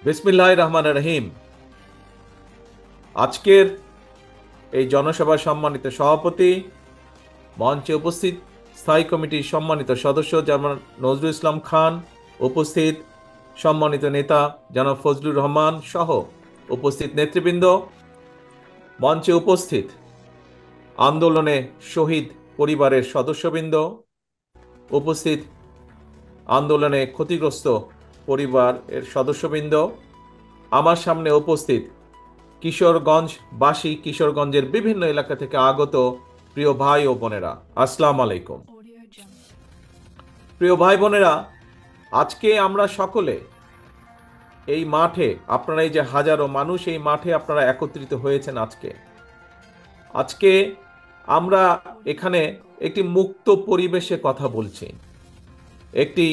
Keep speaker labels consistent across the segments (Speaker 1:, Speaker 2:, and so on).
Speaker 1: বিসমিল্লাহির রহমানির রহিম। আজকের এই জনসভার সম্মানিত সভাপতি, মঞ্চে উপস্থিত স্থায়ী কমিটির সম্মানিত সদস্য জনাব নজরুল ইসলাম খান, উপস্থিত সম্মানিত নেতা জনাব ফজলুর রহমান সহ উপস্থিত নেতৃবৃন্দ, মঞ্চে উপস্থিত আন্দোলনে শহীদ পরিবারের সদস্যবৃন্দ, উপস্থিত আন্দোলনে ক্ষতিগ্রস্ত পরিবারের সদস্যবৃন্দ, আমার সামনে উপস্থিত কিশোরগঞ্জবাসী, কিশোরগঞ্জের বিভিন্ন এলাকা থেকে আগত প্রিয় ভাই ও বোনেরা, আসসালামু আলাইকুম। প্রিয় ভাই বোনেরা, আজকে আমরা সকলে এই মাঠে, আপনারা এই যে হাজারো মানুষ এই মাঠে আপনারা একত্রিত হয়েছেন আজকে আমরা এখানে একটি মুক্ত পরিবেশে কথা বলছি, একটি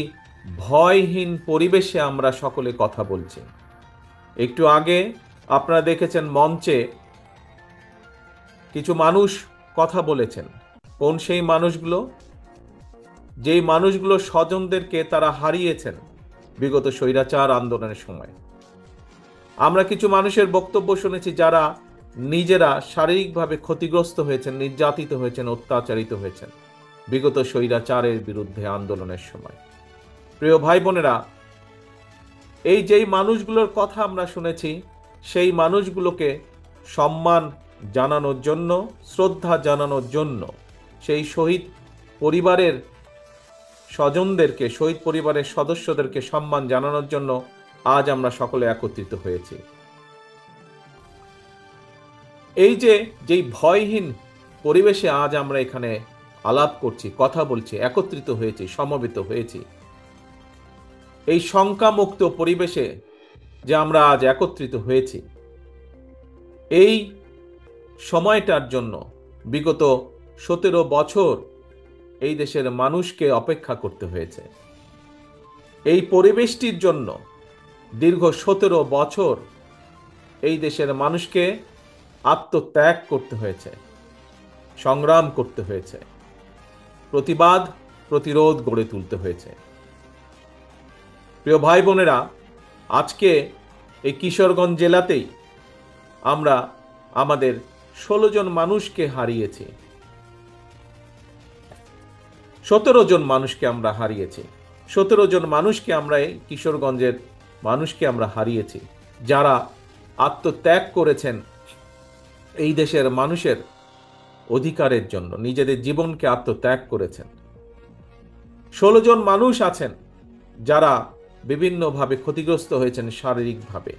Speaker 1: ভয়হীন পরিবেশে আমরা সকলে কথা বলছি। একটু আগে আপনারা দেখেছেন মঞ্চে কিছু মানুষ কথা বলেছেন। কোন সেই মানুষগুলো? যেই মানুষগুলো স্বজনদেরকে তারা হারিয়েছেন বিগত স্বৈরাচার আন্দোলনের সময়। আমরা কিছু মানুষের বক্তব্য শুনেছি যারা নিজেরা শারীরিকভাবে ক্ষতিগ্রস্ত হয়েছেন, নির্যাতিত হয়েছেন, অত্যাচারিত হয়েছেন বিগত স্বৈরাচারের বিরুদ্ধে আন্দোলনের সময়। প্রিয় ভাই বোনেরা, এই যেই মানুষগুলোর কথা আমরা শুনেছি, সেই মানুষগুলোকে সম্মান জানানোর জন্য, শ্রদ্ধা জানানোর জন্য, সেই শহীদ পরিবারের স্বজনদেরকে, শহীদ পরিবারের সদস্যদেরকে সম্মান জানানোর জন্য আজ আমরা সকলে একত্রিত হয়েছি। এই যেই ভয়হীন পরিবেশে আজ আমরা এখানে আলাপ করছি, কথা বলছি, একত্রিত হয়েছি, সমবেত হয়েছি, এই শঙ্কামুক্ত পরিবেশে যে আমরা আজ একত্রিত হয়েছি, এই সময়টার জন্য বিগত 17 বছর এই দেশের মানুষকে অপেক্ষা করতে হয়েছে। এই পরিবেশটির জন্য দীর্ঘ 17 বছর এই দেশের মানুষকে আত্মত্যাগ করতে হয়েছে, সংগ্রাম করতে হয়েছে, প্রতিবাদ প্রতিরোধ গড়ে তুলতে হয়েছে। প্রিয় ভাই বোনেরা, আজকে এই কিশোরগঞ্জ জেলাতেই আমরা আমাদের 16 জন মানুষকে হারিয়েছি, 17 জন মানুষকে আমরা হারিয়েছি, 17 জন মানুষকে আমরা এই কিশোরগঞ্জের মানুষকে আমরা হারিয়েছি, যারা আত্মত্যাগ করেছেন এই দেশের মানুষের অধিকারের জন্য, নিজেদের জীবনকে আত্মত্যাগ করেছেন। 16 জন মানুষ আছেন যারা বিভিন্নভাবে ক্ষতিগ্রস্ত হয়েছেন শারীরিকভাবে,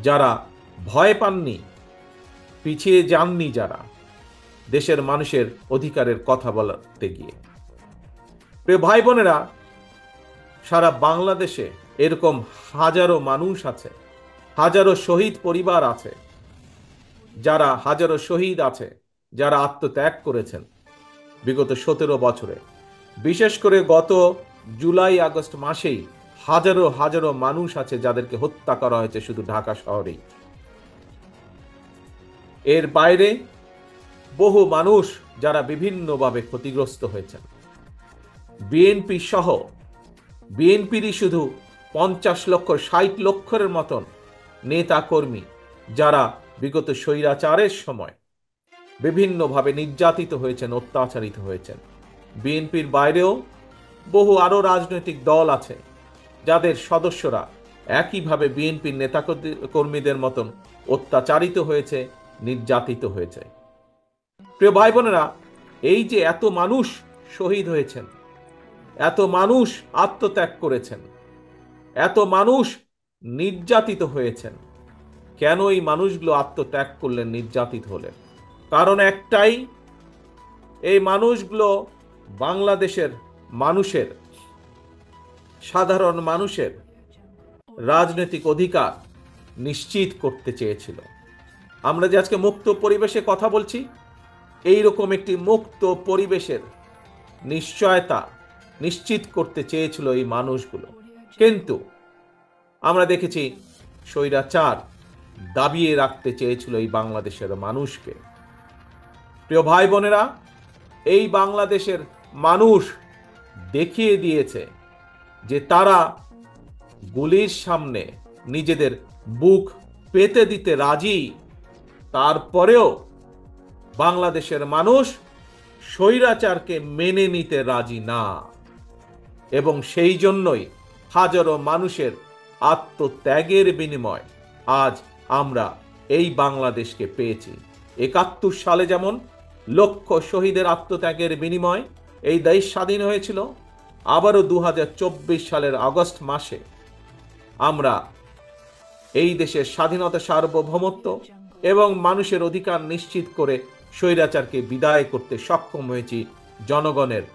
Speaker 1: যারা ভয় পাননি, পিছিয়ে যাননি, যারা দেশের মানুষের অধিকারের কথা বলতে গিয়ে। প্রিয় ভাই বোনেরা, সারা বাংলাদেশে এরকম হাজারো মানুষ আছে, হাজারো শহীদ পরিবার আছে, যারা হাজারো শহীদ আছে, যারা আত্মত্যাগ করেছেন বিগত 17 বছরে। বিশেষ করে গত জুলাই আগস্ট মাসেই হাজারো হাজারো মানুষ আছে যাদেরকে হত্যা করা হয়েছে শুধু ঢাকা শহরেই। এর বাইরে বহু মানুষ যারা বিভিন্নভাবে ক্ষতিগ্রস্ত হয়েছেন। বিএনপি সহ, বিএনপিরই শুধু 50 লক্ষ 60 লক্ষের মতন নেতা কর্মী যারা বিগত স্বৈরাচারের সময় বিভিন্নভাবে নির্যাতিত হয়েছেন, অত্যাচারিত হয়েছেন। বিএনপির বাইরেও বহু আরো রাজনৈতিক দল আছে যাদের সদস্যরা একইভাবে বিএনপির নেতা কর্মীদের মতন অত্যাচারিত হয়েছে, নির্যাতিত হয়েছে। প্রিয় ভাই বোনেরা, এই যে এত মানুষ শহীদ হয়েছেন, এত মানুষ আত্মত্যাগ করেছেন, এত মানুষ নির্যাতিত হয়েছেন, কেন এই মানুষগুলো আত্মত্যাগ করলেন, নির্যাতিত হলেন? কারণ একটাই, এই মানুষগুলো বাংলাদেশের মানুষের, সাধারণ মানুষের রাজনৈতিক অধিকার নিশ্চিত করতে চেয়েছিল। আমরা যে আজকে মুক্ত পরিবেশে কথা বলছি, এইরকম একটি মুক্ত পরিবেশের নিশ্চয়তা নিশ্চিত করতে চেয়েছিল এই মানুষগুলো। কিন্তু আমরা দেখেছি স্বৈরাচার দাবিয়ে রাখতে চেয়েছিল এই বাংলাদেশের মানুষকে। প্রিয় ভাই বোনেরা, এই বাংলাদেশের মানুষ দেখিয়ে দিয়েছে যে তারা গুলির সামনে, নিজেদের বুক পেতে দিতে রাজি, তারপরেও বাংলাদেশের মানুষ স্বৈরাচারকে মেনে নিতে রাজি না। এবং সেই জন্যই হাজারো মানুষের আত্মত্যাগের বিনিময় আজ আমরা এই বাংলাদেশকে পেয়েছি। ৭১ সালে যেমন লক্ষ শহীদের আত্মত্যাগের বিনিময় এই দেশ স্বাধীন হয়েছিল, আবারও ২০২৪ সালের আগস্ট মাসে আমরা এই দেশের স্বাধীনতা, সার্বভৌমত্ব এবং মানুষের অধিকার নিশ্চিত করে স্বৈরাচারকে বিদায় করতে সক্ষম হয়েছি জনগণের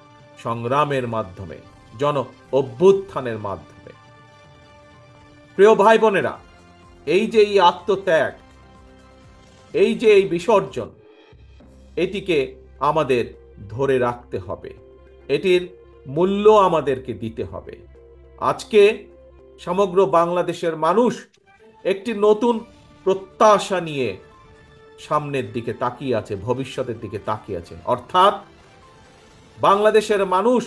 Speaker 1: সংগ্রামের মাধ্যমে, জন অভ্যুত্থানের মাধ্যমে। প্রিয় ভাই বোনেরা, এই যে এই আত্মত্যাগ, এই যে এই বিসর্জন, এটিকে আমাদের ধরে রাখতে হবে, এটির মূল্য আমাদেরকে দিতে হবে। আজকে সমগ্র বাংলাদেশের মানুষ একটি নতুন প্রত্যাশা নিয়ে সামনের দিকে তাকিয়ে আছে, ভবিষ্যতের দিকে তাকিয়ে আছে। অর্থাৎ বাংলাদেশের মানুষ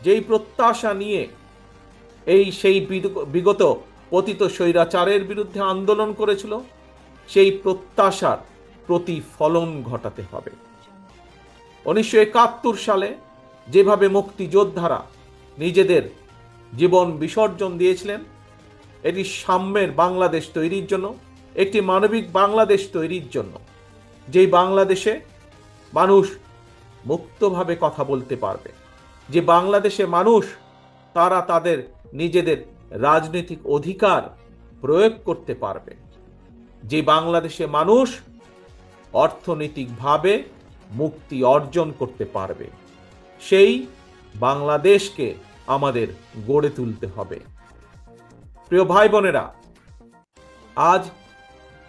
Speaker 1: যেই প্রত্যাশা নিয়ে সেই বিগত পতিত স্বৈরাচারের বিরুদ্ধে আন্দোলন করেছিল, সেই প্রত্যাশার প্রতিফলন ঘটাতে হবে। ১৯৭১ সালে যেভাবে মুক্তিযোদ্ধারা নিজেদের জীবন বিসর্জন দিয়েছিলেন, এটি সাম্যের বাংলাদেশ তৈরির জন্য, একটি মানবিক বাংলাদেশ তৈরির জন্য, যেই বাংলাদেশে মানুষ মুক্তভাবে কথা বলতে পারবে, যে বাংলাদেশে মানুষ তারা তাদের নিজেদের রাজনৈতিক অধিকার প্রয়োগ করতে পারবে, যে বাংলাদেশে মানুষ অর্থনৈতিকভাবে মুক্তি অর্জন করতে পারবে, সেই বাংলাদেশকে আমাদের গড়ে তুলতে হবে। প্রিয় ভাই বোনেরা, আজ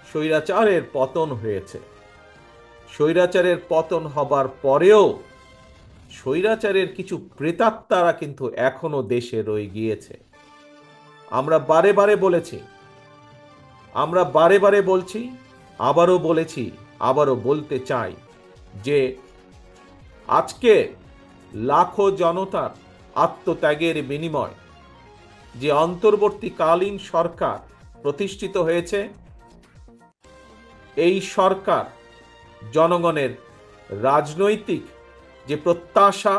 Speaker 1: স্বৈরাচারের পতন হয়েছে। স্বৈরাচারের পতন হবার পরেও স্বৈরাচারের কিছু প্রেতাত্মারা কিন্তু এখনো দেশে রয়ে গিয়েছে। আমরা বারে বারে বলেছি, আবারও বলেছি, আবারও বলতে চাই যে আজকে লাখো জনতার আত্মত্যাগের বিনিময় যে অন্তর্বর্তীকালীন সরকার প্রতিষ্ঠিত হয়েছে, এই সরকার জনগণের রাজনৈতিক যে প্রত্যাশা,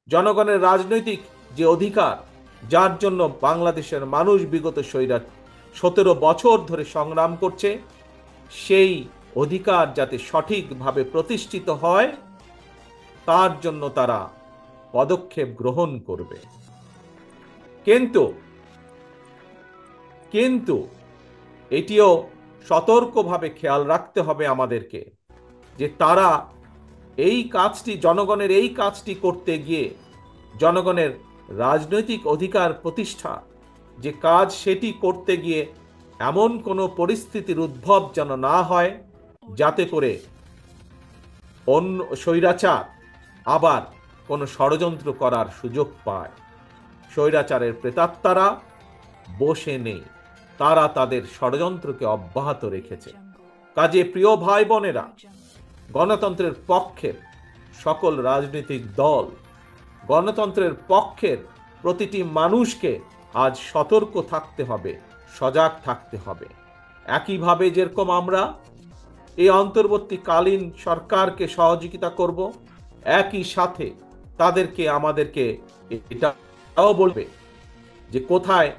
Speaker 1: জনগণের রাজনৈতিক যে অধিকার, যার জন্য বাংলাদেশের মানুষ বিগত ১৭ বছর ধরে সংগ্রাম করছে, সেই অধিকার যাতে সঠিকভাবে প্রতিষ্ঠিত হয়, তার জন্য তারা পদক্ষেপ গ্রহণ করবে। কিন্তু এটিও সতর্কভাবে খেয়াল রাখতে হবে আমাদেরকে যে তারা এই কাজটি, জনগণের এই কাজটি করতে গিয়ে, জনগণের রাজনৈতিক অধিকার প্রতিষ্ঠা যে কাজ, সেটি করতে গিয়ে এমন কোনো পরিস্থিতির উদ্ভব যেন না হয় যাতে করে অন্য স্বৈরাচার আবার কোনো ষড়যন্ত্র করার সুযোগ পায়। স্বৈরাচারের প্রেতাত্মারা বসে নেই, তারা তাদের ষড়যন্ত্রকে অব্যাহত রেখেছে। কাজে প্রিয় ভাই বোনেরা, গণতন্ত্রের পক্ষের সকল রাজনৈতিক দল, গণতন্ত্রের পক্ষের প্রতিটি মানুষকে আজ সতর্ক থাকতে হবে, সজাগ থাকতে হবে। একইভাবে যেরকম আমরা এই অন্তর্বর্তীকালীন সরকারকে সহযোগিতা করব, একই সাথে আমাদেরকে এটাও বলবে যে কোথায়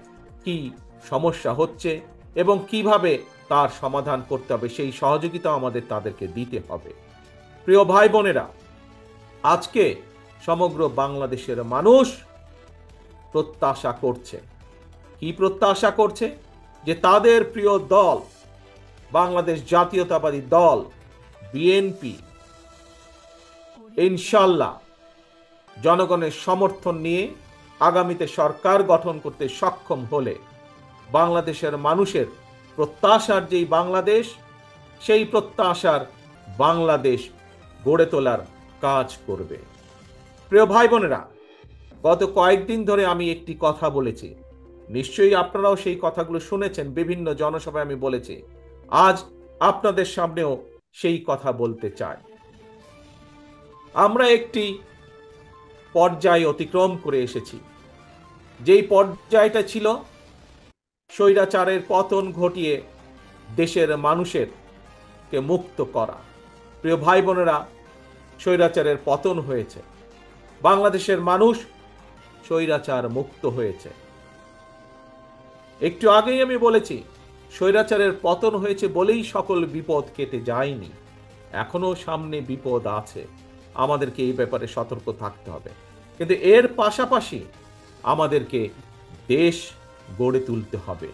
Speaker 1: কি সমস্যা হচ্ছে এবং কিভাবে তার সমাধান করতে হবে, সেই সহযোগিতা আমাদের তাদেরকে দিতে হবে। প্রিয় ভাই বোনেরা, আজকে সমগ্র বাংলাদেশের মানুষ প্রত্যাশা করছে, কি প্রত্যাশা করছে? যে তাদের প্রিয় দল বাংলাদেশ জাতীয়তাবাদী দল বিএনপি ইনশাল্লাহ জনগণের সমর্থন নিয়ে আগামীতে সরকার গঠন করতে সক্ষম হলে বাংলাদেশের মানুষের প্রত্যাশার যেই বাংলাদেশ, সেই প্রত্যাশার বাংলাদেশ গড়ে তোলার কাজ করবে। প্রিয় ভাই বোনেরা, গত কয়েকদিন ধরে আমি একটি কথা বলেছি, নিশ্চয়ই আপনারাও সেই কথাগুলো শুনেছেন, বিভিন্ন জনসভায় আমি বলেছি। আজ আপনাদের সামনেও সেই কথা বলতে চাই। আমরা একটি পর্যায় অতিক্রম করে এসেছি, যেই পর্যায়টা ছিল স্বৈরাচারের পতন ঘটিয়ে দেশের মানুষের কে মুক্ত করা। প্রিয় ভাই বোনেরা, স্বৈরাচারের পতন হয়েছে, বাংলাদেশের মানুষ স্বৈরাচার মুক্ত হয়েছে। একটু আগেই আমি বলেছি, স্বৈরাচারের পতন হয়েছে বলেই সকল বিপদ কেটে যায়নি, এখনো সামনে বিপদ আছে, আমাদেরকে এই ব্যাপারে সতর্ক থাকতে হবে। কিন্তু এর পাশাপাশি আমাদেরকে দেশ গড়ে তুলতে হবে,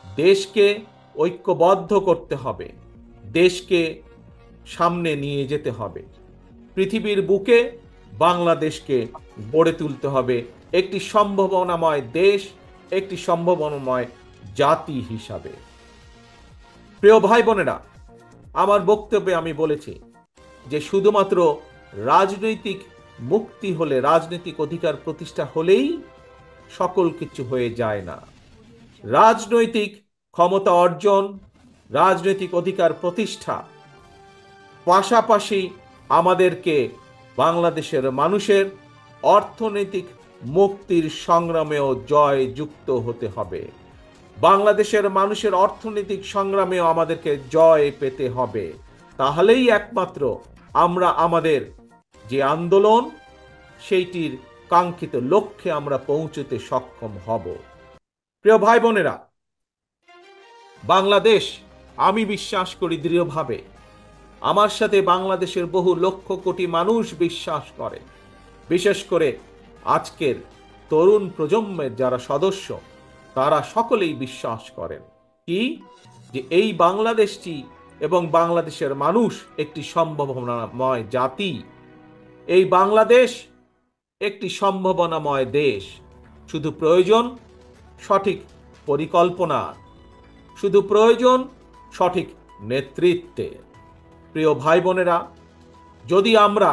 Speaker 1: দেশকে ঐক্যবদ্ধ করতে হবে, দেশকে সামনে নিয়ে যেতে হবে। পৃথিবীর বুকে বাংলাদেশকে গড়ে তুলতে হবে একটি সম্ভাবনাময় দেশ, একটি সম্ভাবনাময় জাতি হিসাবে। প্রিয় ভাই বোনেরা, আমার বক্তব্যে আমি বলেছি যে শুধুমাত্র রাজনৈতিক মুক্তি হলে, রাজনৈতিক অধিকার প্রতিষ্ঠা হলেই সকল কিছু হয়ে যায় না। রাজনৈতিক ক্ষমতা অর্জন, রাজনৈতিক অধিকার প্রতিষ্ঠা পাশাপাশি আমাদেরকে বাংলাদেশের মানুষের অর্থনৈতিক মুক্তির সংগ্রামেও জয় যুক্ত হতে হবে। বাংলাদেশের মানুষের অর্থনৈতিক সংগ্রামেও আমাদেরকে জয় পেতে হবে। তাহলেই একমাত্র আমরা আমাদের যে আন্দোলন, সেইটির কাঙ্ক্ষিত লক্ষ্যে আমরা পৌঁছতে সক্ষম হব। প্রিয় ভাই বোনেরা, বাংলাদেশ, আমি বিশ্বাস করি দৃঢ়ভাবে, আমার সাথে বাংলাদেশের বহু লক্ষ কোটি মানুষ বিশ্বাস করে, বিশেষ করে আজকের তরুণ প্রজন্মের যারা সদস্য, তারা সকলেই বিশ্বাস করেন কি, যে এই বাংলাদেশটি এবং বাংলাদেশের মানুষ একটি সম্ভাবনাময় জাতি। এই বাংলাদেশ একটি সম্ভাবনাময় দেশ। শুধু প্রয়োজন সঠিক পরিকল্পনা, শুধু প্রয়োজন সঠিক নেতৃত্বের। প্রিয় ভাই বোনেরা, যদি আমরা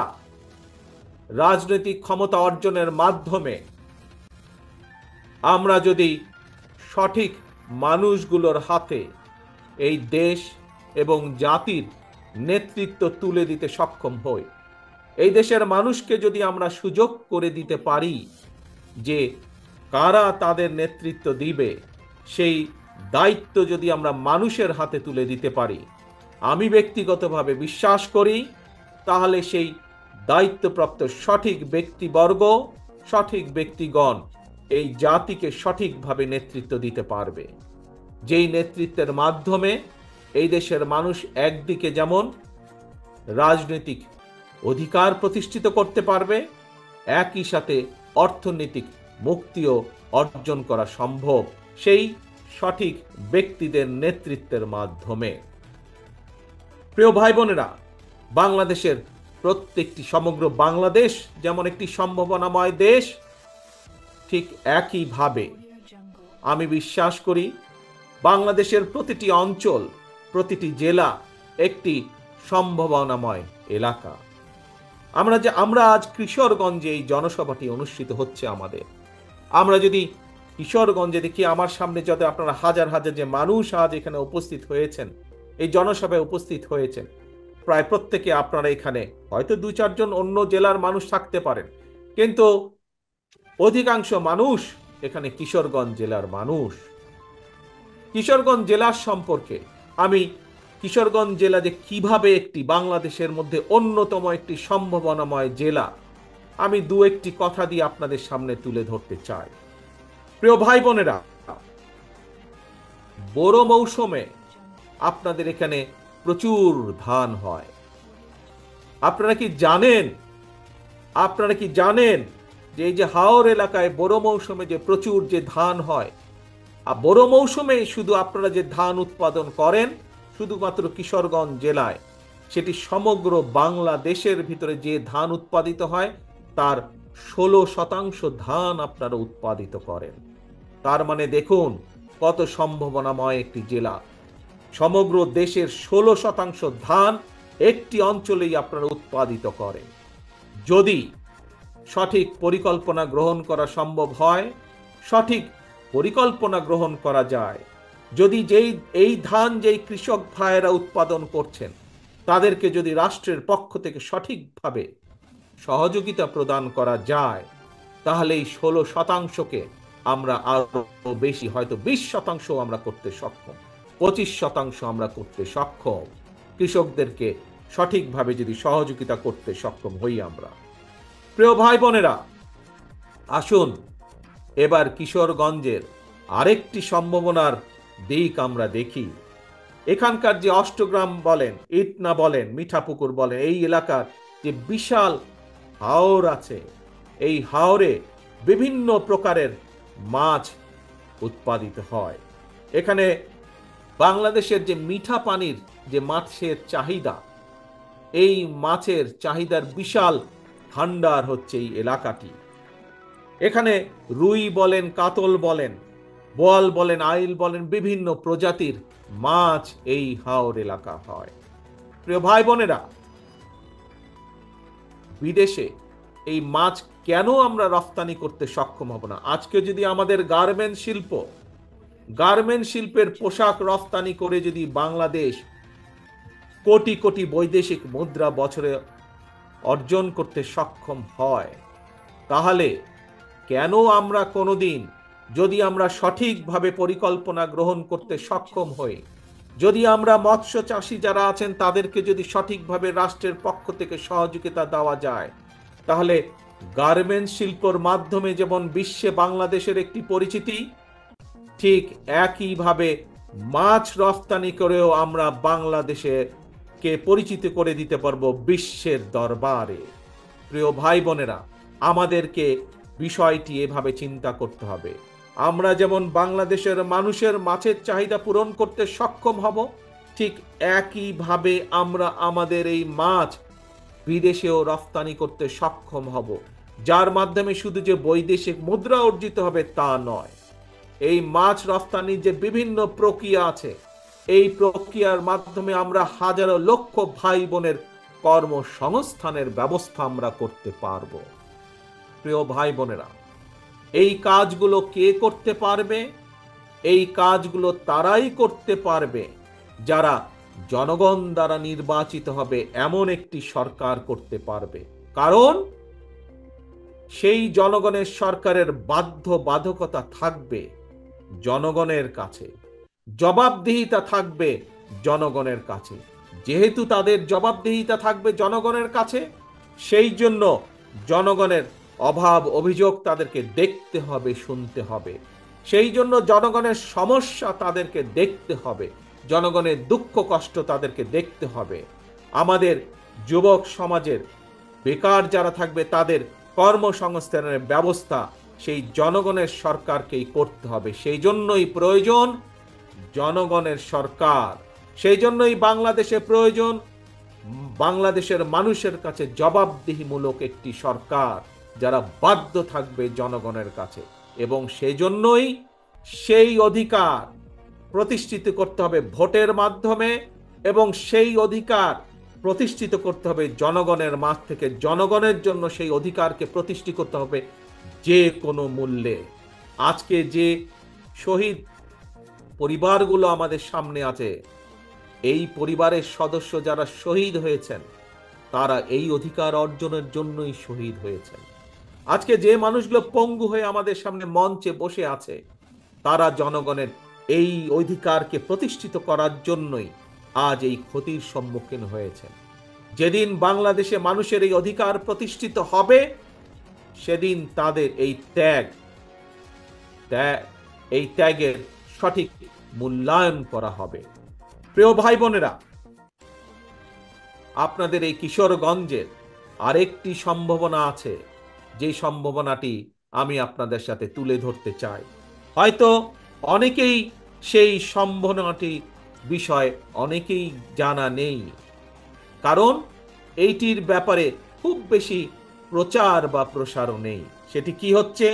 Speaker 1: রাজনৈতিক ক্ষমতা অর্জনের মাধ্যমে আমরা যদি সঠিক মানুষগুলোর হাতে এই দেশ এবং জাতির নেতৃত্ব তুলে দিতে সক্ষম হই, এই দেশের মানুষকে যদি আমরা সুযোগ করে দিতে পারি যে কারা তাদের নেতৃত্ব দিবে, সেই দায়িত্ব যদি আমরা মানুষের হাতে তুলে দিতে পারি, আমি ব্যক্তিগতভাবে বিশ্বাস করি তাহলে সেই দায়িত্বপ্রাপ্ত সঠিক ব্যক্তিবর্গ, সঠিক ব্যক্তিগণ এই জাতিকে সঠিকভাবে নেতৃত্ব দিতে পারবে। যেই নেতৃত্বের মাধ্যমে এই দেশের মানুষ একদিকে যেমন রাজনৈতিক অধিকার প্রতিষ্ঠিত করতে পারবে, একই সাথে অর্থনৈতিক মুক্তিও অর্জন করা সম্ভব সেই সঠিক ব্যক্তিদের নেতৃত্বের মাধ্যমে। প্রিয় ভাই বোনেরা, বাংলাদেশের প্রত্যেকটি, সমগ্র বাংলাদেশ যেমন একটি সম্ভাবনাময় দেশ, ঠিক একইভাবে আমি বিশ্বাস করি বাংলাদেশের প্রতিটি অঞ্চল, প্রতিটি জেলা একটি সম্ভাবনাময় এলাকা। আমরা আজ কিশোরগঞ্জে এই জনসভাটি অনুষ্ঠিত হচ্ছে আমাদের, আমরা যদি কিশোরগঞ্জে দেখি, আমার সামনে যত আপনারা হাজার হাজার যে মানুষ আজ এখানে উপস্থিত হয়েছেন, এই জনসভায় উপস্থিত হয়েছেন, প্রায় প্রত্যেকে আপনারা এখানে, হয়তো 2-4 জন অন্য জেলার মানুষ থাকতে পারেন, কিন্তু অধিকাংশ মানুষ এখানে কিশোরগঞ্জ জেলার মানুষ। কিশোরগঞ্জ জেলার সম্পর্কে আমি, কিশোরগঞ্জ জেলা যে কিভাবে একটি বাংলাদেশের মধ্যে অন্যতম একটি সম্ভাবনাময় জেলা, আমি 2-1টি কথা দিয়ে আপনাদের সামনে তুলে ধরতে চাই। প্রিয় ভাই বোনেরা, বড় মৌসুমে আপনাদের এখানে প্রচুর ধান হয়। আপনারা কি জানেন যে এই যে হাওর এলাকায় বড় মৌসুমে যে প্রচুর যে ধান হয়, আর বড় মৌসুমে শুধু আপনারা যে ধান উৎপাদন করেন শুধুমাত্র কিশোরগঞ্জ জেলায়, সেটি সমগ্র বাংলাদেশের ভিতরে যে ধান উৎপাদিত হয় তার 16% ধান আপনারা উৎপাদিত করেন। তার মানে দেখুন কত সম্ভাবনাময় একটি জেলা। সমগ্র দেশের 16% ধান একটি অঞ্চলেই আপনারা উৎপাদিত করেন। যদি সঠিক পরিকল্পনা গ্রহণ করা সম্ভব হয়, সঠিক পরিকল্পনা গ্রহণ করা যায়, যদি এই ধান যেই কৃষক ভাইয়েরা উৎপাদন করছেন তাদেরকে যদি রাষ্ট্রের পক্ষ থেকে সঠিকভাবে সহযোগিতা প্রদান করা যায়, তাহলে এই 16%কে আমরা আরো বেশি, হয়তো 20% আমরা করতে সক্ষম, 25% আমরা করতে সক্ষম, কৃষকদেরকে সঠিকভাবে যদি সহযোগিতা করতে সক্ষম হই আমরা। প্রিয় ভাই বোনেরা, আসুন এবার কিশোরগঞ্জের আরেকটি সম্ভাবনার দিক আমরা দেখি। এখানকার যে অষ্টগ্রাম বলেন, ইটনা বলেন, মিঠাপুকুর বলেন, এই এলাকার যে বিশাল হাওর আছে, এই হাওরে বিভিন্ন প্রকারের মাছ উৎপাদিত হয়। এখানে বাংলাদেশের যে মিঠা পানির যে মাছের চাহিদা, এই মাছের চাহিদার বিশাল ভান্ডার হচ্ছে এই এলাকাটি। এখানে রুই বলেন, কাতল বলেন, বোয়াল বলেন, আইল বলেন, বিভিন্ন প্রজাতির মাছ এই হাওর এলাকা হয়। প্রিয় ভাই বোনেরা, বিদেশে এই মাছ কেন আমরা রপ্তানি করতে সক্ষম হব না? আজকে যদি আমাদের গার্মেন্ট শিল্পের পোশাক রপ্তানি করে যদি বাংলাদেশ কোটি কোটি বৈদেশিক মুদ্রা বছরে অর্জন করতে সক্ষম হয়, তাহলে কেন আমরা কোনোদিন, যদি আমরা সঠিকভাবে পরিকল্পনা গ্রহণ করতে সক্ষম হই, যদি আমরা মৎস্য চাষী যারা আছেন তাদেরকে যদি সঠিকভাবে রাষ্ট্রের পক্ষ থেকে সহযোগিতা দেওয়া যায়, তাহলে গার্মেন্টস শিল্পের মাধ্যমে যেমন বিশ্বে বাংলাদেশের একটি পরিচিতি, ঠিক একইভাবে মাছ রপ্তানি করেও আমরা বাংলাদেশে কে পরিচিত করে দিতে পারবো বিশ্বের দরবারে। প্রিয় ভাই বোনেরা, আমাদেরকে বিষয়টি এভাবে চিন্তা করতে হবে। আমরা যেমন বাংলাদেশের মানুষের মাছের চাহিদা পূরণ করতে সক্ষম হব, ঠিক একইভাবে আমরা আমাদের এই মাছ বিদেশেও রপ্তানি করতে সক্ষম হব, যার মাধ্যমে শুধু যে বৈদেশিক মুদ্রা অর্জিত হবে তা নয়, এই মাছ রপ্তানির যে বিভিন্ন প্রক্রিয়া আছে, এই প্রক্রিয়ার মাধ্যমে আমরা হাজারো লক্ষ ভাই বোনের কর্মসংস্থানের ব্যবস্থা আমরা করতে পারব। প্রিয় ভাই বোনেরা, এই কাজগুলো কে করতে পারবে? এই কাজগুলো তারাই করতে পারবে যারা জনগণ দ্বারা নির্বাচিত হবে এমন একটি সরকার করতে পারবে। কারণ সেই জনগণের সরকারের বাধ্যবাধকতা থাকবে জনগণের কাছে, জবাবদিহিতা থাকবে জনগণের কাছে। যেহেতু তাদের জবাবদিহিতা থাকবে জনগণের কাছে, সেই জন্য জনগণের অভাব অভিযোগ তাদেরকে দেখতে হবে, শুনতে হবে। সেই জন্য জনগণের সমস্যা তাদেরকে দেখতে হবে, জনগণের দুঃখ কষ্ট তাদেরকে দেখতে হবে। আমাদের যুবক সমাজের বেকার যারা থাকবে তাদের কর্মসংস্থানের ব্যবস্থা সেই জনগণের সরকারকেই করতে হবে। সেই জন্যই প্রয়োজন জনগণের সরকার, সেই জন্যই বাংলাদেশে প্রয়োজন বাংলাদেশের মানুষের কাছে জবাবদিহিমূলক একটি সরকার, যারা বাধ্য থাকবে জনগণের কাছে। এবং সেই জন্যই সেই অধিকার প্রতিষ্ঠিত করতে হবে ভোটের মাধ্যমে, এবং সেই অধিকার প্রতিষ্ঠিত করতে হবে জনগণের মাঝ থেকে। জনগণের জন্য সেই অধিকারকে প্রতিষ্ঠিত করতে হবে যে কোনো মূল্যে। আজকে যে শহীদ পরিবারগুলো আমাদের সামনে আছে, এই পরিবারের সদস্য যারা শহীদ হয়েছেন, তারা এই অধিকার অর্জনের জন্যই শহীদ হয়েছেন। আজকে যে মানুষগুলো পঙ্গু হয়ে আমাদের সামনে মঞ্চে বসে আছে, তারা জনগণের এই অধিকারকে প্রতিষ্ঠিত করার জন্যই আজ এই ক্ষতির সম্মুখীন হয়েছেন। যেদিন বাংলাদেশে মানুষের এই অধিকার প্রতিষ্ঠিত হবে, সেদিন তাদের এই ত্যাগের সঠিক মূল্যায়ন করা হবে। প্রিয় ভাই বোনেরা, আপনাদের এই কিশোরগঞ্জের আরেকটি সম্ভাবনা আছে, যে সম্ভাবনাটি আমি আপনাদের সাথে তুলে ধরতে চাই। হয়তো অনেকেই সেই সম্ভাবনাটি বিষয়ে অনেকেই জানা নেই, কারণ এইটির ব্যাপারে খুব বেশি প্রচার বা প্রসারও নেই। সেটি কি হচ্ছে?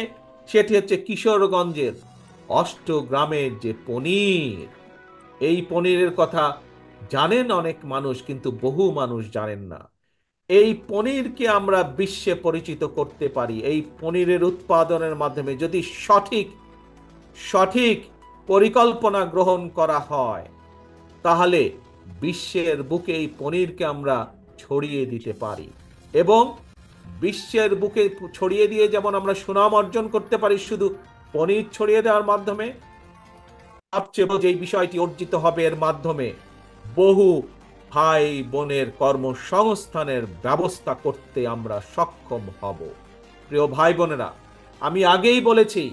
Speaker 1: সেটি হচ্ছে কিশোরগঞ্জের অষ্টগ্রামের যে পনির। এই পনিরের কথা জানেন অনেক মানুষ, কিন্তু বহু মানুষ জানেন না। এই পনিরকে আমরা বিশ্বে পরিচিত করতে পারি। এই পনিরের উৎপাদনের মাধ্যমে যদি সঠিক পরিকল্পনা গ্রহণ করা হয়, তাহলে বিশ্বের বুকে এই পনিরকে আমরা ছড়িয়ে দিতে পারি, এবং বিশ্বের বুকে ছড়িয়ে দিয়ে যেমন আমরা সুনাম অর্জন করতে পারি শুধু পনির ছড়িয়ে দেওয়ার মাধ্যমে, সবচেয়ে বড় যে বিষয়টি অর্জিত হবে এর মাধ্যমে, বহু ভাই বোনের কর্মসংস্থানের ব্যবস্থা করতে আমরা সক্ষম হব। প্রিয় ভাই বোনেরা, আমি আগেই বলেছি,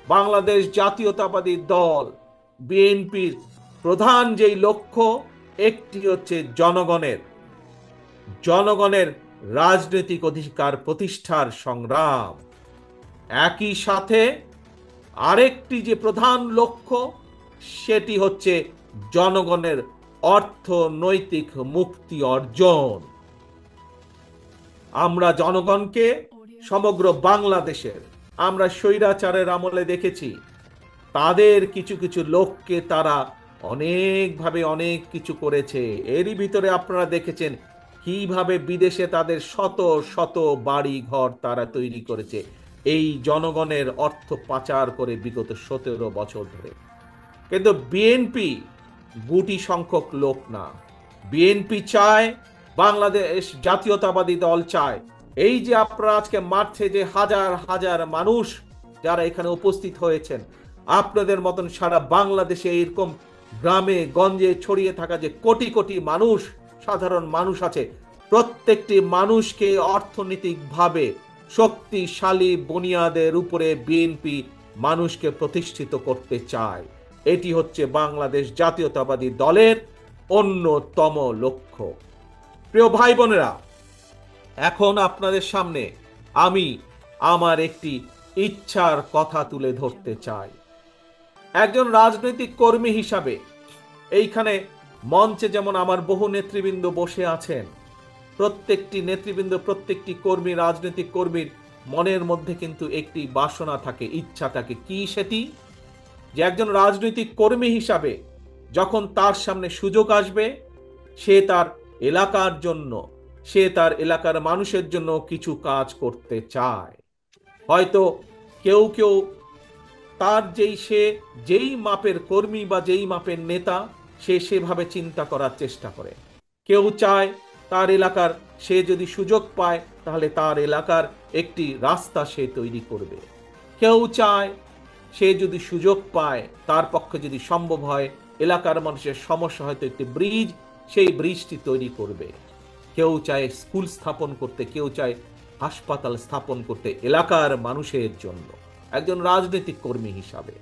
Speaker 1: বাংলাদেশ জাতীয়তাবাদী দল বিএনপির প্রধান যেই লক্ষ্য, একটি হচ্ছে জনগণের রাজনৈতিক অধিকার প্রতিষ্ঠার সংগ্রাম। একই সাথে আরেকটি যে প্রধান লক্ষ্য, সেটি হচ্ছে জনগণের অর্থনৈতিক মুক্তি অর্জন। আমরা জনগণকে সমগ্র বাংলাদেশের, আমরা স্বৈরাচারের আমলে দেখেছি, তাদের কিছু কিছু লোককে তারা অনেকভাবে অনেক কিছু করেছে। এরই ভিতরে আপনারা দেখেছেন কিভাবে বিদেশে তাদের শত শত বাড়ি ঘর তারা তৈরি করেছে, এই জনগণের অর্থ পাচার করে বিগত 17 বছর ধরে। কিন্তু বিএনপি গুটি সংখ্যক লোক না। বিএনপি চায়, বাংলাদেশ জাতীয়তাবাদী দল চায়, এই যে আপনারা আজকে মাঠে যে হাজার হাজার মানুষ যারা এখানে উপস্থিত হয়েছেন, আপনাদের মতন সারা বাংলাদেশে এরকম গ্রামে গঞ্জে ছড়িয়ে থাকা যে কোটি কোটি মানুষ, সাধারণ মানুষ আছে, প্রত্যেকটি মানুষকে অর্থনৈতিকভাবে শক্তিশালী বুনিয়াদের উপরে বিএনপি মানুষকে প্রতিষ্ঠিত করতে চায়। এটি হচ্ছে বাংলাদেশ জাতীয়তাবাদী দলের অন্যতম লক্ষ্য। প্রিয় ভাই বোনেরা, এখন আপনাদের সামনে আমি আমার একটি ইচ্ছার কথা তুলে ধরতে চাই। একজন রাজনৈতিক কর্মী হিসাবে এইখানে মঞ্চে যেমন আমার বহু নেতৃবৃন্দ বসে আছেন, প্রত্যেকটি নেতৃবৃন্দ, প্রত্যেকটি কর্মী, রাজনৈতিক কর্মীর মনের মধ্যে কিন্তু একটি বাসনা থাকে, ইচ্ছা থাকে। কি সেটি? যে একজন রাজনৈতিক কর্মী হিসাবে যখন তার সামনে সুযোগ আসবে, সে তার এলাকার জন্য, সে তার এলাকার মানুষের জন্য কিছু কাজ করতে চায়। হয়তো কেউ কেউ তার যেই মাপের কর্মী বা যেই মাপের নেতা, সে সেভাবে চিন্তা করার চেষ্টা করে। কেউ চায় তার এলাকার, সে যদি সুযোগ পায় তাহলে তার এলাকার একটি রাস্তা সে তৈরি করবে। কেউ চায় সে যদি সুযোগ পায়, তার পক্ষে যদি সম্ভব হয়, এলাকার মানুষের সমস্যা হয়তো একটি ব্রিজ, সেই ব্রিজটি তৈরি করবে। কেউ চায় স্কুল স্থাপন করতে, কেউ চায় হাসপাতাল স্থাপন করতে এলাকার মানুষের জন্য। একজন রাজনৈতিক কর্মী হিসাবে,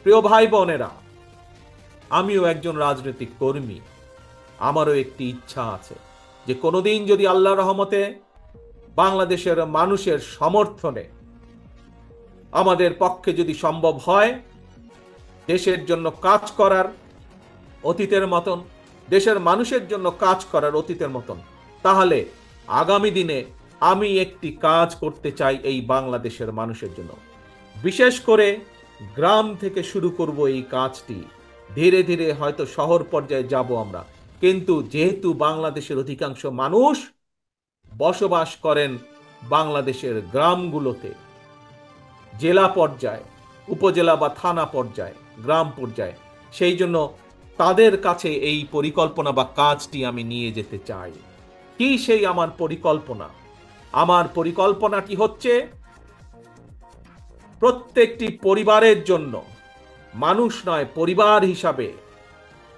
Speaker 1: প্রিয় ভাই বোনেরা, আমিও একজন রাজনৈতিক কর্মী। আমারও একটি ইচ্ছা আছে যে কোনোদিন যদি আল্লাহর রহমতে বাংলাদেশের মানুষের সমর্থনে আমাদের পক্ষে যদি সম্ভব হয় দেশের জন্য কাজ করার অতীতের মতন, দেশের মানুষের জন্য কাজ করার অতীতের মতন, তাহলে আগামী দিনে আমি একটি কাজ করতে চাই এই বাংলাদেশের মানুষের জন্য। বিশেষ করে গ্রাম থেকে শুরু করব এই কাজটি। ধীরে ধীরে হয়তো শহর পর্যায়ে যাব আমরা, কিন্তু যেহেতু বাংলাদেশের অধিকাংশ মানুষ বসবাস করেন বাংলাদেশের গ্রামগুলোতে, জেলা পর্যায়ে, উপজেলা বা থানা পর্যায়ে, গ্রাম পর্যায়ে, সেই জন্য তাদের কাছে এই পরিকল্পনা বা কাজটি আমি নিয়ে যেতে চাই। কি সেই আমার পরিকল্পনা? আমার পরিকল্পনাটি হচ্ছে প্রত্যেকটি পরিবারের জন্য, মানুষ নয়, পরিবার হিসাবে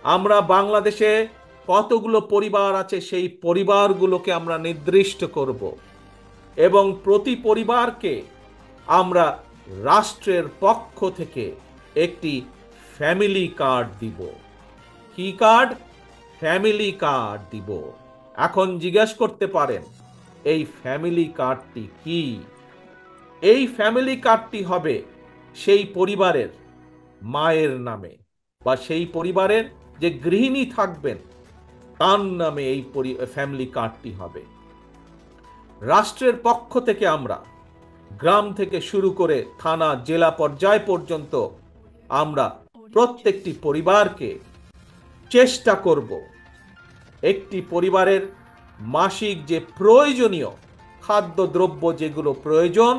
Speaker 1: আমরা বাংলাদেশে কতগুলো পরিবার আছে সেই পরিবারগুলোকে আমরা নির্দিষ্ট করব এবং প্রতি পরিবারকে আমরা রাষ্ট্রের পক্ষ থেকে একটি ফ্যামিলি কার্ড দিব। কি কার্ড? ফ্যামিলি কার্ড দিব। এখন জিজ্ঞেস করতে পারেন এই ফ্যামিলি কার্ডটি কি? এই ফ্যামিলি কার্ডটি হবে সেই পরিবারের মায়ের নামে বা সেই পরিবারের যে গৃহিণী থাকবেন তার নামে এই ফ্যামিলি কার্ডটি হবে। রাষ্ট্রের পক্ষ থেকে আমরা গ্রাম থেকে শুরু করে থানা, জেলা পর্যায় পর্যন্ত আমরা প্রত্যেকটি পরিবারকে চেষ্টা করব একটি পরিবারের মাসিক যে প্রয়োজনীয় খাদ্যদ্রব্য যেগুলো প্রয়োজন,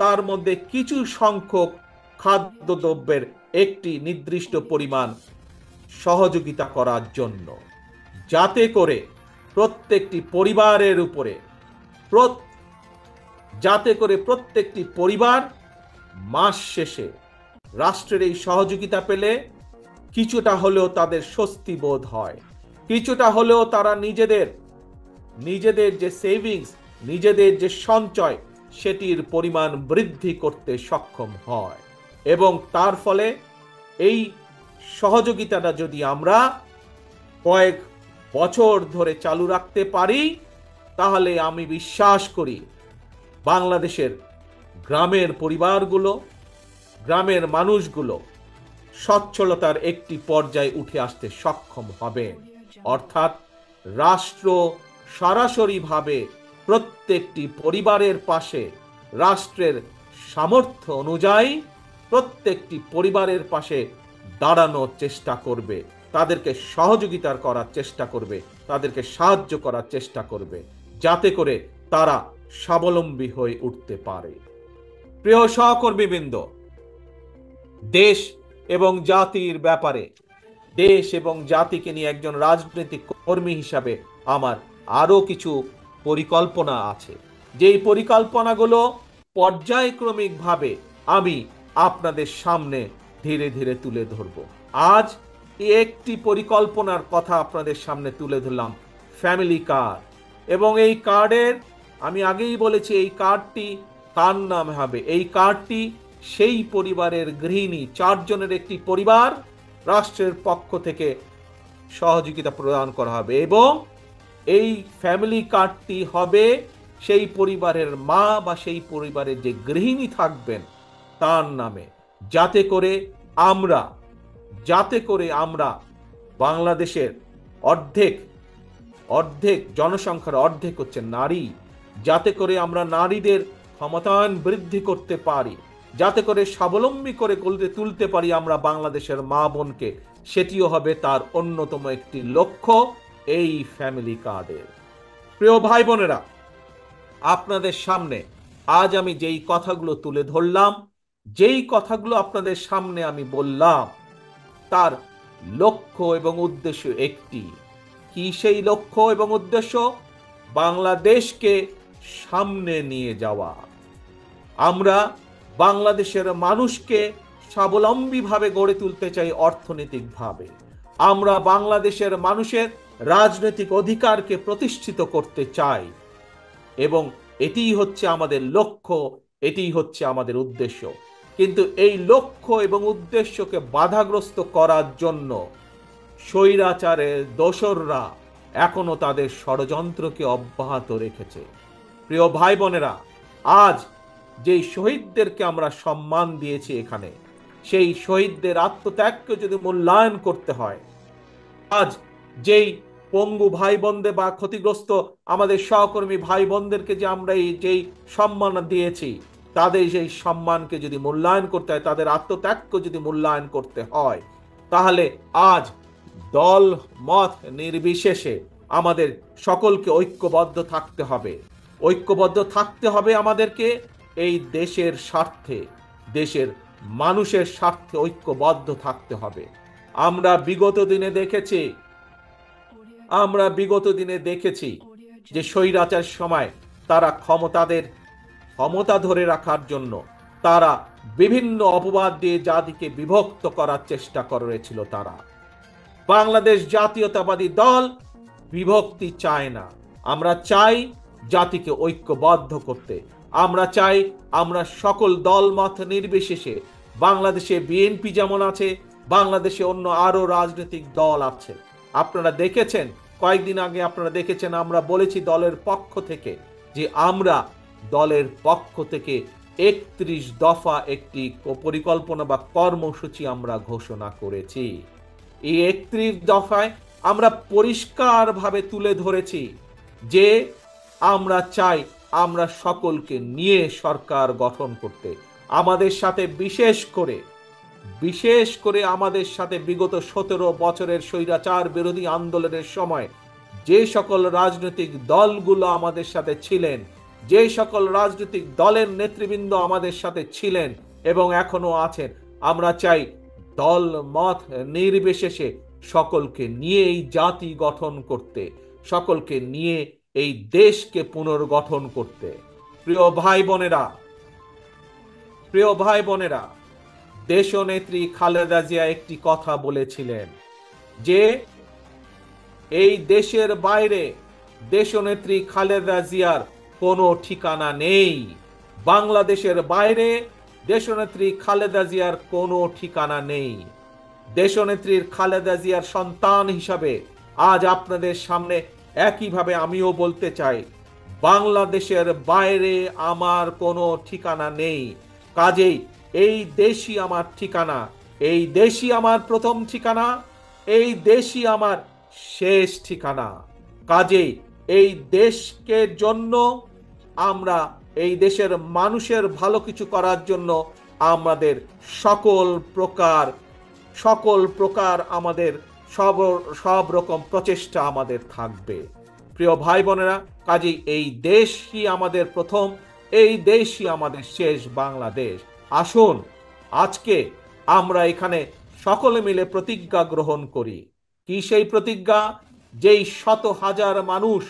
Speaker 1: তার মধ্যে কিছু সংখ্যক খাদ্যদ্রব্যের একটি নির্দিষ্ট পরিমাণ সহযোগিতা করার জন্য, যাতে করে প্রত্যেকটি পরিবারের উপরে, যাতে করে প্রত্যেকটি পরিবার মাস শেষে রাষ্ট্রের এই সহযোগিতা পেলে কিছুটা হলেও তাদের স্বস্তি বোধ হয়, কিছুটা হলেও তারা নিজেদের যে সেভিংস, নিজেদের যে সঞ্চয়, সেটির পরিমাণ বৃদ্ধি করতে সক্ষম হয়। এবং তার ফলে এই সহযোগিতাটা যদি আমরা কয়েক বছর ধরে চালু রাখতে পারি, তাহলে আমি বিশ্বাস করি বাংলাদেশের গ্রামের পরিবারগুলো, গ্রামের মানুষগুলো সচ্ছলতার একটি পর্যায়ে উঠে আসতে সক্ষম হবে। অর্থাৎ রাষ্ট্র সরাসরিভাবে প্রত্যেকটি পরিবারের পাশে, রাষ্ট্রের সামর্থ্য অনুযায়ী প্রত্যেকটি পরিবারের পাশে দাঁড়ানোর চেষ্টা করবে, তাদেরকে সহযোগিতা করার চেষ্টা করবে, তাদেরকে সাহায্য করার চেষ্টা করবে, যাতে করে তারা স্বাবলম্বী হয়ে উঠতে পারে। প্রিয় সহকর্মীবৃন্দ, দেশ এবং জাতির ব্যাপারে, দেশ এবং জাতিকে নিয়ে একজন রাজনৈতিক কর্মী হিসাবে আমার আরো কিছু পরিকল্পনা আছে, যেই পরিকল্পনাগুলো পর্যায়ক্রমিকভাবে আমি আপনাদের সামনে ধীরে ধীরে তুলে ধরব। আজ একটি পরিকল্পনার কথা আপনাদের সামনে তুলে ধরলাম, ফ্যামিলি কার্ড। এবং এই কার্ডের, আমি আগেই বলেছি, এই কার্ডটি কার নামে হবে? এই কার্ডটি সেই পরিবারের গৃহিণী, 4 জনের একটি পরিবার, রাষ্ট্রের পক্ষ থেকে সহযোগিতা প্রদান করা হবে। এবং এই ফ্যামিলি কার্ডটি হবে সেই পরিবারের মা বা সেই পরিবারের যে গৃহিণী থাকবেন তার নামে, যাতে করে আমরা বাংলাদেশের অর্ধেক জনসংখ্যার অর্ধেক হচ্ছে নারী, যাতে করে আমরা নারীদের ক্ষমতায়ন বৃদ্ধি করতে পারি, যাতে করে স্বাবলম্বী করে গড়ে তুলতে পারি আমরা বাংলাদেশের মা বোনকে, সেটিও হবে তার অন্যতম একটি লক্ষ্য এই ফ্যামিলি কার্ডের। প্রিয় ভাই বোনেরা, আপনাদের সামনে আজ আমি যেই কথাগুলো তুলে ধরলাম, যেই কথাগুলো আপনাদের সামনে আমি বললাম, তার লক্ষ্য এবং উদ্দেশ্য একটি। কি সেই লক্ষ্য এবং উদ্দেশ্য? বাংলাদেশকে সামনে নিয়ে যাওয়া। আমরা বাংলাদেশের মানুষকে স্বাবলম্বীভাবে গড়ে তুলতে চাই অর্থনৈতিকভাবে। আমরা বাংলাদেশের মানুষের রাজনৈতিক অধিকারকে প্রতিষ্ঠিত করতে চাই, এবং এটিই হচ্ছে আমাদের লক্ষ্য, এটিই হচ্ছে আমাদের উদ্দেশ্য। কিন্তু এই লক্ষ্য এবং উদ্দেশ্যকে বাধাগ্রস্ত করার জন্য স্বৈরাচারের দোসররা এখনো তাদের ষড়যন্ত্রকে অব্যাহত রেখেছে। প্রিয় ভাই বোনেরা, আজ যেই শহীদদেরকে আমরা সম্মান দিয়েছি এখানে, সেই শহীদদের আত্মত্যাগকে যদি মূল্যায়ন করতে হয়, আজ যেই পঙ্গু ভাই বোনদের বা ক্ষতিগ্রস্ত আমাদের সহকর্মী ভাই বোনদেরকে যে আমরা যেই সম্মান দিয়েছি, তাদের সেই সম্মানকে যদি মূল্যায়ন করতে হয়, তাদের আত্মত্যাগকে যদি মূল্যায়ন করতে হয়, তাহলে আজ দল মত নির্বিশেষে আমাদের সকলকে ঐক্যবদ্ধ থাকতে হবে। ঐক্যবদ্ধ থাকতে হবে আমাদেরকে এই দেশের স্বার্থে, দেশের মানুষের স্বার্থে ঐক্যবদ্ধ থাকতে হবে। আমরা বিগত দিনে দেখেছি যে স্বৈরাচার সময় তারা ক্ষমতা ধরে রাখার জন্য তারা বিভিন্ন অপবাদ দিয়ে জাতিকে বিভক্ত করার চেষ্টা করেছিল। তারা, বাংলাদেশ জাতীয়তাবাদী দল বিভক্তি চায় না। আমরা চাই জাতিকে ঐক্যবদ্ধ করতে। আমরা চাই আমরা সকল দল মত নির্বিশেষে, বাংলাদেশে বিএনপি যেমন আছে, বাংলাদেশে অন্য আরো রাজনৈতিক দল আছে। আপনারা দেখেছেন, কয়েকদিন আগে আপনারা দেখেছেন, আমরা বলেছি দলের পক্ষ থেকে যে আমরা দলের পক্ষ থেকে 31 দফা একটি পরিকল্পনা বা কর্মসূচি আমরা ঘোষণা করেছি। এই 31 দফায় আমরা পরিষ্কারভাবে তুলে ধরেছি যে আমরা চাই আমরা সকলকে নিয়ে সরকার গঠন করতে। আমাদের সাথে বিশেষ করে আমাদের সাথে বিগত 17 বছরের স্বৈরাচার বিরোধী আন্দোলনের সময় যে সকল রাজনৈতিক দলগুলো আমাদের সাথে ছিলেন, যে সকল রাজনৈতিক দলের নেতৃবৃন্দ আমাদের সাথে ছিলেন এবং এখনো আছেন, আমরা চাই দল মত নির্বিশেষে সকলকে নিয়ে এই জাতি গঠন করতে, সকলকে নিয়ে এই দেশকে পুনর্গঠন করতে। প্রিয় ভাই বোনেরা, প্রিয় ভাই বোনেরা, দেশনেত্রী খালেদা জিয়া একটি কথা বলেছিলেন যে এই দেশের বাইরে দেশনেত্রী খালেদা জিয়ার কোনো ঠিকানা নেই। বাংলাদেশের বাইরে দেশনেত্রী খালেদা জিয়ার কোনো ঠিকানা নেই। দেশনেত্রীর খালেদা জিয়ার সন্তান হিসাবে আজ আপনাদের সামনে একইভাবে আমিও বলতে চাই, বাংলাদেশের বাইরে আমার কোনো ঠিকানা নেই। কাজেই এই দেশই আমার ঠিকানা, এই দেশই আমার প্রথম ঠিকানা, এই দেশই আমার শেষ ঠিকানা। কাজেই এই দেশকে জন্য আমরা, এই দেশের মানুষের ভালো কিছু করার জন্য আমাদের সকল প্রকার আমাদের সব রকম প্রচেষ্টা আমাদের থাকবে। প্রিয় ভাই বোনেরা, কাজেই এই দেশই আমাদের প্রথম, এই দেশই আমাদের শেষ বাংলাদেশ। আসুন আজকে আমরা এখানে সকলে মিলে প্রতিজ্ঞা গ্রহণ করি। কি সেই প্রতিজ্ঞা? যেই শত হাজার মানুষ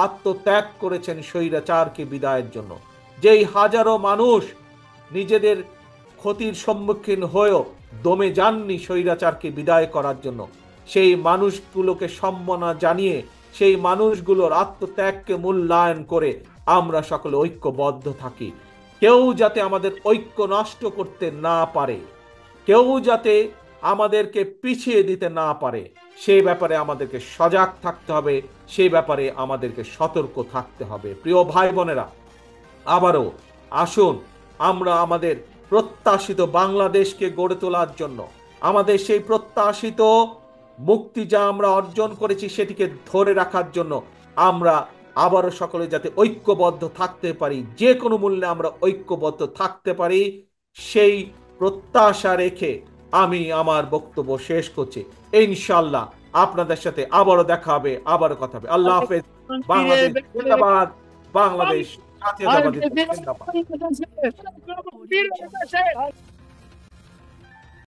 Speaker 1: আত্মত্যাগ করেছেন স্বৈরাচারকে বিদায়ের জন্য, যেই হাজারো মানুষ নিজেদের ক্ষতির সম্মুখীন হয়েও দমে যাননি স্বৈরাচারকে বিদায় করার জন্য, সেই মানুষগুলোকে সম্মাননা জানিয়ে, সেই মানুষগুলোর আত্মত্যাগকে মূল্যায়ন করে আমরা সকলে ঐক্যবদ্ধ থাকি। কেউ যাতে আমাদের ঐক্য নষ্ট করতে না পারে, কেউ যাতে আমাদেরকে পিছিয়ে দিতে না পারে, সেই ব্যাপারে আমাদেরকে সজাগ থাকতে হবে, সেই ব্যাপারে আমাদেরকে সতর্ক থাকতে হবে। প্রিয় ভাই বোনেরা, আবারও আসুন আমরা আমাদের প্রত্যাশিত বাংলাদেশকে গড়ে তোলার জন্য, আমাদের সেই প্রত্যাশিত মুক্তি যা আমরা অর্জন করেছি সেটিকে ধরে রাখার জন্য আমরা আবারও সকলে যাতে ঐক্যবদ্ধ থাকতে পারি, যে কোনো মূল্যে আমরা ঐক্যবদ্ধ থাকতে পারি, সেই প্রত্যাশা রেখে আমি আমার বক্তব্য শেষ করছি। ইনশাআল্লাহ আপনাদের সাথে আবারও দেখা হবে, আবারও কথা হবে। আল্লাহ হাফেজ। বাংলাদেশ জিন্দাবাদ, বাংলাদেশ জাতীয়তাবাদী।